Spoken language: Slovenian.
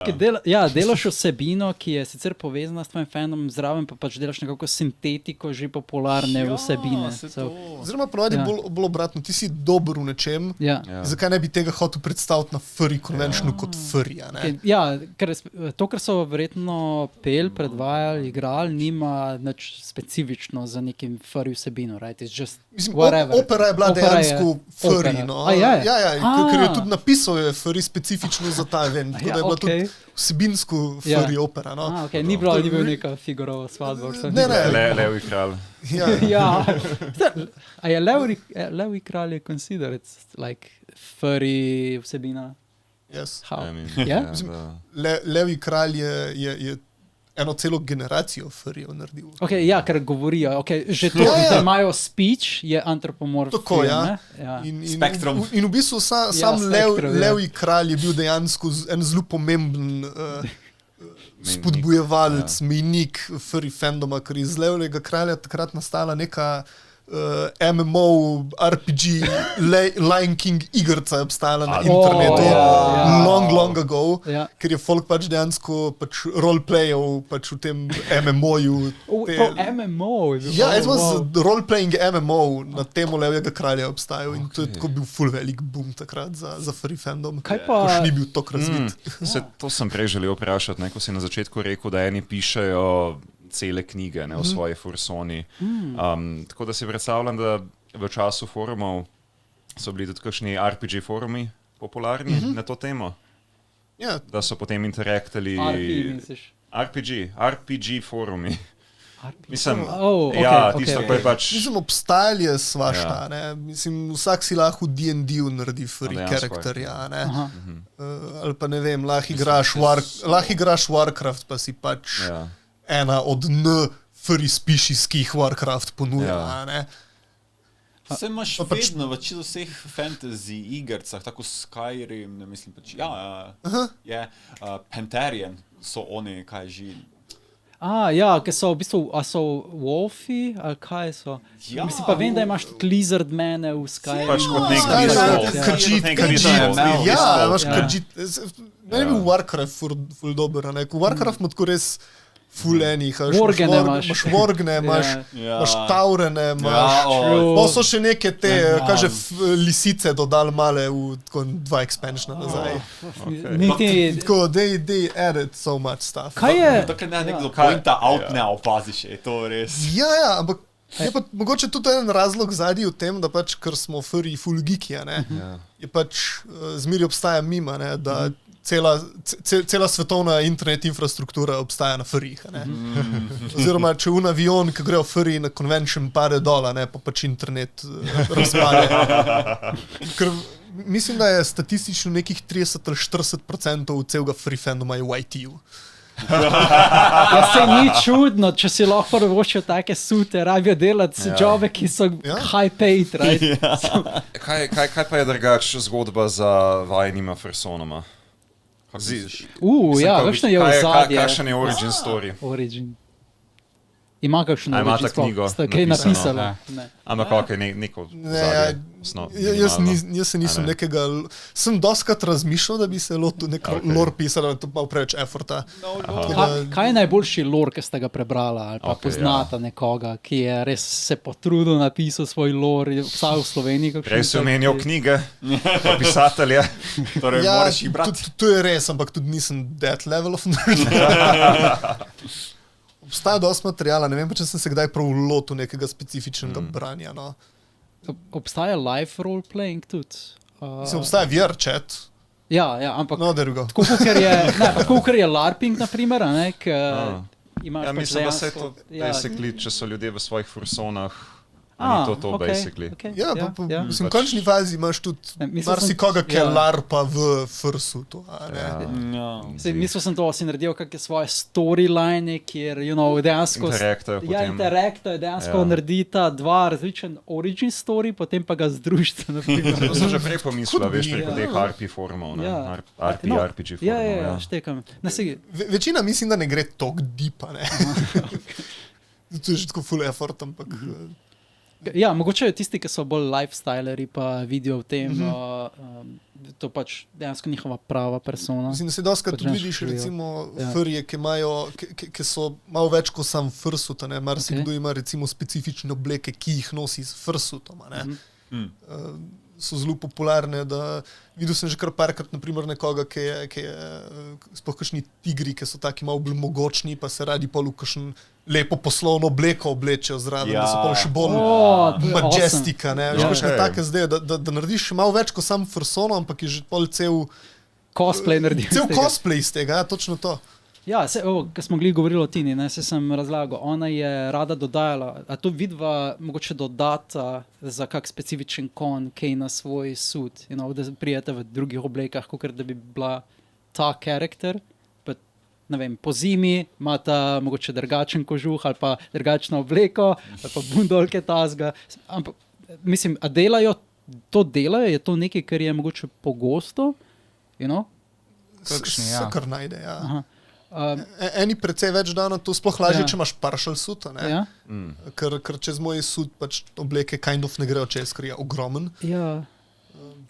Delaš vsebino, ki je sicer povezana s tvojim fandomom, zraven pa pač delaš nekako sintetiko že popularne vsebine. Oziroma ponavadi bolj obratno, ti si dober v nečem, zakaj ne bi tega hotel predstaviti na furry conventionu kot furry, a ne? Ker so verjetno predvajali, igrali, nima nič specifično za nekim furry vsebino, right? It's just whatever. Opera je bila dejansko furry, no. Ker je tudi napisal je furry specifično za ta event, tako da je bila tudi vsebinsko furry opera, no. Ni bil neka Figurova svadba. Ne, Levi kralj. A je Levi kralj je considered like furry vsebina? Yes. Levi kralj je eno celo generacijo furryjev naredil. Ker govorijo. Že to, da imajo speech, je antropomorf. Tako, Spektrum. In v bistvu sam Levi kralj je bil dejansko en zelo pomemben spodbujevalec, mejnik furry fandoma, ker iz Levijega kralja takrat nastala neka MMO, RPG, Lion King igrica je obstajala na internetu long ago, ker je folk pač dejansko roleplayal pač v tem MMO-ju. MMO? It was roleplaying MMO na temo Levijega kralja obstajal in to je tako bil ful velik boom takrat za furry fandom. Kaj pa? Ko še ni bil tok razvit. To sem prej želel vprašati, ko si na začetku rekel, da eni pišejo cele knjige o svoji fursoni. Tako da si predstavljam, da v času forumov so bili tudi kakšni RPG forumi popularni na to temo. Da so potem interaktali... RPG forumi. Mislim, tisto, ko je pač... obstajali je svašta, ne. Mislim, vsak si lahko v D&D-u naredi furry karakterja, ne. Ali pa ne vem, lahko igraš Warcraft, pa si pač... ena od furry species, ki jih Warcraft ponuja, ne? Se imaš vedno v čisto vseh fantasy igrcah, tako Skyrim, ne mislim pač, Pantherian so oni, kaj že... ki so v bistvu, a so wolfi, ali kaj so? Mislim pa vem, da imaš tudi lizardmene v Skyrim. Pač kot nek krđit. Imaš krđit. Meni je bil Warcraft ful dober, ne? Warcraft ima tako res ful enih, imaš worgne, imaš taurene, pa so še neke te, lisice dodali male v tako 2 expansiona nazaj. Tako, they added so much stuff. Kaj je? Dokler ne nekdo pointa out ne opaziš, je to res. Ampak je pa mogoče tudi en razlog zadnji v tem, da pač, ker smo furry ful geeki, ne, je pač zmeri obstaja mima, ne, da cela svetovna internet infrastruktura obstaja na furryjih, ne. Oziroma, če v avion, ki grejo furry na convention, pade dola, ne, pa pač internet razpade. Ker mislim, da je statistično nekih 30 ali 40% celega furry fandoma je v IT-ju. Se ni čudno, če si lahko prvoščil take sute, rabijo delati jobe, ki so high paid, right? Kaj pa je drugač zgodba za vajnima fursonoma? Kakšno je ozadje? Kakšen je origin story? Ima kakšno origin story? Imata knjigo Kaj je napisala? Ampak neko ozadje. Jaz se nisem nekega... Sem doskrat razmišljal, da bi se lotil nek lore pisala, to pa preveč efforta. Kaj je najboljši lore, ki ste ga prebrala, ali pa poznata nekoga, ki je res se potrudil napisal svoj lore, vsaj v Sloveniji? Prej si omenjal knjige, pa pisatelje. Torej moraš jih brati. To je res, ampak tudi nisem that level of nerd. Obstaja dosti materijala, ne vem pa, če sem se kdaj prav lotil nekega specifičnega branja, no. Obstaja live role-playing tudi. Obstaja VR chat. Ampak tako ker je LARPing, na primer, ne, mislim, da se to basically, če so ljudje v svojih fursonah, ni to basically. Mislim, v končni fazi imaš tudi marsikoga, ki je larpa v fursu to, ne. Mislil sem to, si naredil kakšne svoje storyline, kjer, dejansko... Interaktajo, dejansko naredita 2 različen origin story, potem pa ga združite, na primer. To sem že prej pomislil, veš, preko teh RP forumov, ne. RPG forumov, štekam. Večina mislim, da ne gre tok deepa, ne. To je že tako full effort, ampak... Ja, mogoče tisti, ki so bolj lifestyleri, pa vidijo v tem, to pač dejansko njihova prava persona. Mislim, da se doskrat tudi vidiš, recimo, furje, ki so malo več kot sam fursuit, ne, marsikdo ima recimo specifične obleke, ki jih nosi s fursuitom, ne. So zelo popularne, da videl sem že kar parkrat, naprimer nekoga, ki je sploh kakšni tigri, ki so taki malo bolj mogočni, pa se radi pol v kakšen lepo poslovno obleko oblečejo zraven, da so pol še bolj majestika, ne, veš, kakšne take zdaj, da narediš malo več kot sam fursono, ampak je že pol cel cosplay naredil. Cel cosplay iz tega, točno to. Ja, ko smo govorili o Tini, se sem razlagal, ona je rada dodajala, a to vidva mogoče dodata za kak specifičen kon, kaj na svoj sud, da prijete v drugih oblekah, kot da bi bila ta karakter, pa ne vem, po zimi imata mogoče drugačen kožuh ali pa drugačno obleko, ali pa bundolke tazga, ampak mislim, a delajo, je to nekaj, kar je mogoče pogosto, Kakšni, ja. Se kar najde, ja. Aha. Eni precej več dana, to sploh lažje, če imaš partial suit, ne? Ker čez moj suit pač obleke kind of ne grejo čez, ker je ogromen. Ja.